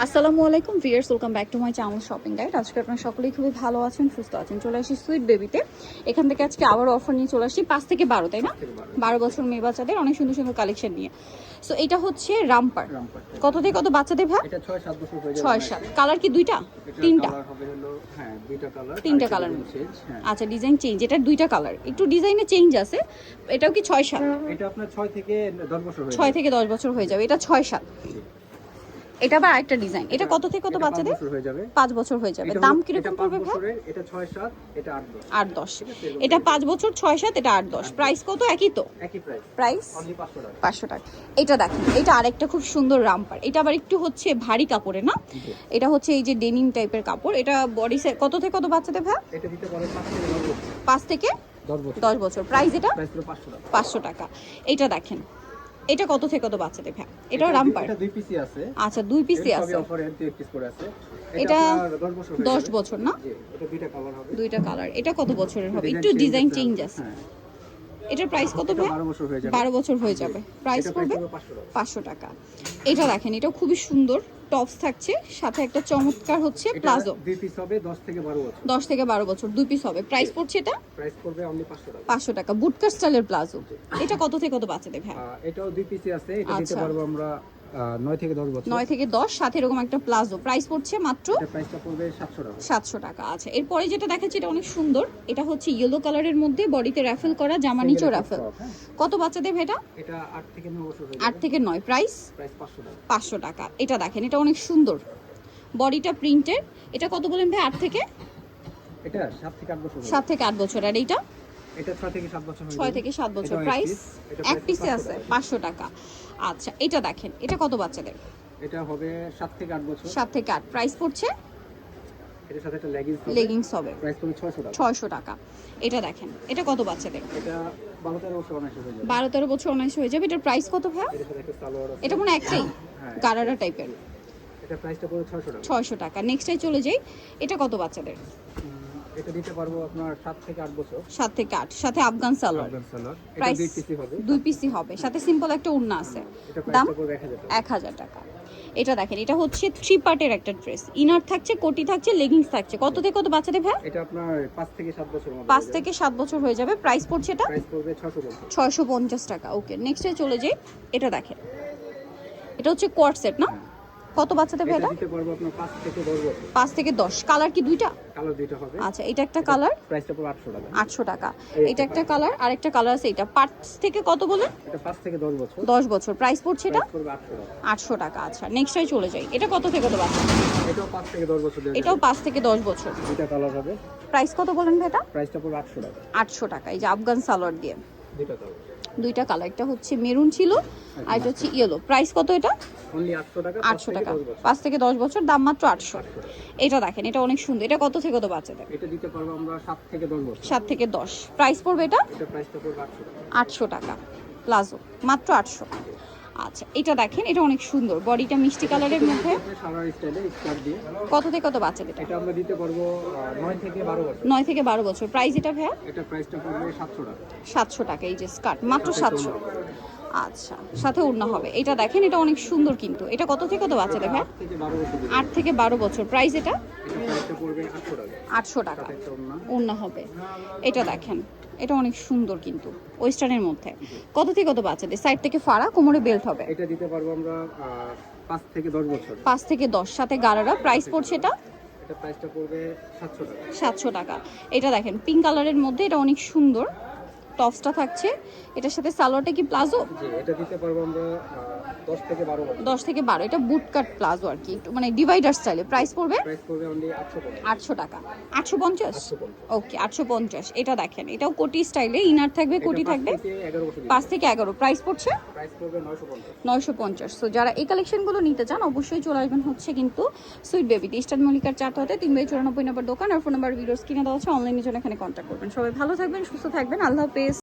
আসসালামু আলাইকুম viewers, welcome back to my channel shopping guide. আজকে আপনারা সকলেই খুবই ভালো আছেন, সুস্থ আছেন। চলে আসি সুইট বেবিতে। এখান থেকে আজকে আবার অফার নিয়ে চলে আসি 5 থেকে 12, তাই না? 12 বছর মেয়ে বাচ্চাদের অনেক সুন্দর সুন্দর কালেকশন নিয়ে। সো এটা হচ্ছে রামপার। কত থেকে কত বাচ্চাদের ভাই? এটা 6-7 বছর হয়ে যাবে। 6-7 কালার কি দুইটা? তিনটা কালার হবে হলো, হ্যাঁ দুইটা কালার। তিনটা কালার চেঞ্জ, হ্যাঁ। আচ্ছা, ডিজাইন চেঞ্জ। এটার দুইটা কালার, একটু ডিজাইনে চেঞ্জ আছে। এটাও কি 6-7? এটা আপনার 6 থেকে 10 বছর হয়ে 6 থেকে 10 বছর হয়ে যাবে। এটা 6-7। এটা আবার আরেকটা ডিজাইন। এটা কত থেকে কত বাচ্চাদের? 5 বছর হয়ে যাবে। দাম কি রকম পড়বে ভাই? এটা 6-7, এটা 8-10। 8-10। এটা 5 বছর 6-7, এটা 8-10। প্রাইস কত? একই তো? একই প্রাইস। প্রাইস অনলি 500 টাকা। 500 টাকা। এটা দেখেন, এটা আরেকটা খুব সুন্দর রামপার। এটা আবার একটু হচ্ছে ভারী কাপড়ে না? এটা হচ্ছে এই যে ডেনিম টাইপের কাপড়। এটা বডি কত থেকে কত বাচ্চাদের ভাই? এটা দিতে পারে 5 থেকে 10 বছর। 5 থেকে 10 বছর। প্রাইস এটা প্রাইস হলো 500 টাকা। 500 টাকা। এটা দেখেন, এটা কত থেকে কত বাচ্চাদের ভাই? এটাও রামপার। এটা 2 পিসি আছে। আচ্ছা, 2 পিসি আছে। সবই অফারে 2 পিস করে আছে। এটা আপনার 10 বছর হয়ে 10 যাবে। বছর না? জি, এটা দুইটা কালার হবে। দুইটা কালার। এটা কত বছরের হবে? একটু ডিজাইন চেঞ্জ আছে। হ্যাঁ। এটার প্রাইস কত ভাই? 12 বছর হয়ে যাবে। 12 বছর হয়ে যাবে। প্রাইস এটা পড়বে 500 টাকা। 500 টাকা। এটা দেখেন, এটা খুবই সুন্দর টপস থাকছে, সাথে একটা চমৎকার হচ্ছে এটা প্লাজো। 2 পিস হবে 10 থেকে 12 বছর। 10 থেকে 12 বছর 2 পিস হবে। প্রাইস পড়ছে এটা প্রাইস পড়বে অনলি 500 টাকা। 500 টাকা। বুটকাট স্টাইলের প্লাজো। এটা কত থেকে কত বাচ্চাদের ভাই? এটাও 2 পিসি আছে। এটা দিতে আচ্ছা। পারবো আমরা 9 থেকে 10 বছর। 9 থেকে 10, সাথে এরকম একটা প্লাজো। প্রাইস পড়ছে মাত্র এটা প্রাইসটা পড়বে 700 টাকা। 700 টাকা। আচ্ছা, এরপরে যেটা দেখাচ্ছি এটা অনেক সুন্দর। এটা হচ্ছে ইয়েলো কালারের মধ্যে বডিতে রাফেল করা, জামা নিচেও রাফেল। কত বাচ্চাদের ভাই এটা? এটা 8 থেকে 9 বছর হয়ে 8 যাবে। থেকে 9। প্রাইস প্রাইস 500 টাকা। 500 টাকা। এটা দেখেন, এটা অনেক সুন্দর, বডিটা প্রিন্টেড। এটা কত বলেন ভাই? 8 থেকে এটা 7 থেকে 8 বছর হয়ে 7 যাবে। থেকে 8 বছর। আর এইটা এটা 6 থেকে 7 বছর হয়ে 6 যাবে। থেকে 7 বছর। এটাও প্রাইস এটা এক প্রাইস পিসে 500 আছে টাকা। 500 টাকা। আচ্ছা, এটা দেখেন, এটা কত বাচ্চাদের? এটা হবে 7 থেকে 8 বছর। 7 থেকে 8। প্রাইস পড়ছে এটার সাথে একটা লেগিংস হবে। প্রাইস পড়বে 600 টাকা। 600 টাকা। এটা দেখেন, এটা কত বাচ্চাদের? এটা 12-13 বছর অনায়াসে হয়ে যাবে। 12-13 বছর অনায়াস হয়ে যাবে। এটার প্রাইস কত ভাই? এটার সাথে একটা সালোয়ার আছে। এটা মনে হয় একটাই হ্যাঁ। গারারা টাইপের। এটা প্রাইসটা পড়বে 600 টাকা। 600 টাকা। নেক্সটে চলে যাই। এটা কত বাচ্চাদের? এটা দিতে পারবো আপনার 7 থেকে 8 বছর। 7 থেকে 8, সাথে আফগান সালোয়ার। আফগান সালোয়ার। এটা প্রাইস 2 পিসি হবে। 2 পিসি হবে, সাথে সিম্পল একটা ওড়না আছে। এটা দাম প্রাইসটা পড়বে 1000 টাকা। 1000 টাকা। এটা দেখেন, এটা হচ্ছে 3 পার্টের একটা ড্রেস। ইনার থাকছে, কোটি থাকছে, লেগিংস থাকছে। কত থেকে কত বাচ্চাদের ভাই? এটা আপনার 5 থেকে 7 বছর মধ্যে 5 থেকে 7 বছর হয়ে যাবে। প্রাইস পড়ছে এটা প্রাইস পড়বে 650। 650 টাকা। ওকে, নেক্সটে চলে যাই। এটা দেখেন, এটা হচ্ছে কোয়ার্ড সেট না? কত বাচ্চাদের ভাই এটা এটা? দিতে পারবো আপনার 5 থেকে 10 বছর। 5 থেকে 10। কালার কি দুইটা? কালার দুইটা হবে। আচ্ছা, এটা একটা কালার, প্রাইসটা পড়বে 800 টাকা। 800 টাকা। এটা একটা কালার, আরেকটা কালার আছে। এটা 5 থেকে কত বলেন? এটা 5 থেকে 10 বছর। 10 বছর। প্রাইস পড়ছে এটা প্রাইস পড়বে 800 টাকা। 800 টাকা। আচ্ছা, নেক্সটে চলে যাই। এটা কত থেকে কত বাচ্চা? এটাও 5 থেকে 10 বছর দেওয়া এটাও যাবে। 5 থেকে 10 বছর। দুইটা কালার হবে। প্রাইস কত বলেন ভাই এটা? প্রাইসটা পড়বে 800 টাকা। 800 টাকা। এই যে আফগান সালোয়ার দিয়ে দুইটা কালার। দুইটা কালার। একটা হচ্ছে মেরুন ছিল, আর এটা হচ্ছে ইয়েলো। প্রাইস কত এটা? অনলি 800 টাকা। 800 টাকা। 5 থেকে 10 বছর, দাম মাত্র 800। এটা দেখেন, এটা অনেক সুন্দর। এটা কত থেকে কত বাচ্চাদের? এটা দিতে পারবো আমরা 7 থেকে 10 বছর। 7 থেকে 10। প্রাইস পড়বে এটা এটা প্রাইসটা পড়বে 800 টাকা। 800 টাকা। প্লাজো মাত্র 800। আচ্ছা, এটা দেখেন, এটা অনেক সুন্দর, বডিটা মিষ্টি কালারের মধ্যে। সালোয়ার স্টাইলে স্কার্ট দিয়ে। কত থেকে কত বাচ্চাদের? এটা আমরা দিতে পারবো 9 থেকে 12 বছর। 9 থেকে 12 বছর। প্রাইস এটা ভাইয়া? এটা প্রাইসটা পড়বে 700 টাকা। 700 টাকা। এই যে স্কার্ট মাত্র 700। আচ্ছা, সাথে ওড়না হবে। এটা দেখেন, এটা অনেক সুন্দর কিন্তু। এটা কত থেকে কত বাচ্চাদের ভাই? 8 থেকে 12 বছর। 8 থেকে 12 বছর। প্রাইস এটা এটা প্রাইসটা পড়বে 800 টাকা। 800 টাকা। সাথে একটা ওড়না। ওড়না হবে। এটা দেখেন, এটা অনেক সুন্দর কিন্তু, ওয়েস্টার্নের মধ্যে। কত থেকে কত বাচ্চাদের? সাইড থেকে ফাড়া, কোমরে বেল্ট হবে। এটা দিতে পারবো আমরা 5 থেকে 10 বছর। 5 থেকে 10, সাথে গারারা। প্রাইস পড়ছে এটা এটা প্রাইসটা পড়বে 700 টাকা। 700 টাকা। এটা দেখেন, পিঙ্ক কালারের মধ্যে, এটা অনেক সুন্দর। টপসটা থাকছে, এটার সাথে সালোয়ারটা কি প্লাজো? জি, এটা দিতে পারবো আমরা 10 থেকে 12 বছর। 10 থেকে 12। এটা বুট কাট প্লাজো আর কি, একটু মানে ডিভাইডার স্টাইলে। প্রাইস পড়বে প্রাইস পড়বে অনলি 850। 800 টাকা। 850। 850। ওকে, 850। এটা দেখেন, এটাও কোটি স্টাইলে, ইনার থাকবে, কোটি থাকবে। 5 থেকে 11। প্রাইস পড়ছে প্রাইস পড়বে 950। 950। সো যারা এই কালেকশনগুলো নিতে চান অবশ্যই চলে আসবেন হচ্ছে কিন্তু সুইট বেবিতে, ইস্টার্ন মল্লিকার 4 হতে 3/94 নম্বর দোকান। আর ফোন নাম্বার ভিডিওস কিনে দেওয়া আছে, অনলাইনে জন্য এখানে কন্ট্যাক্ট করবেন। সবাই ভালো থাকবেন, সুস্থ থাকবেন। আল্লাহ হাফেজ।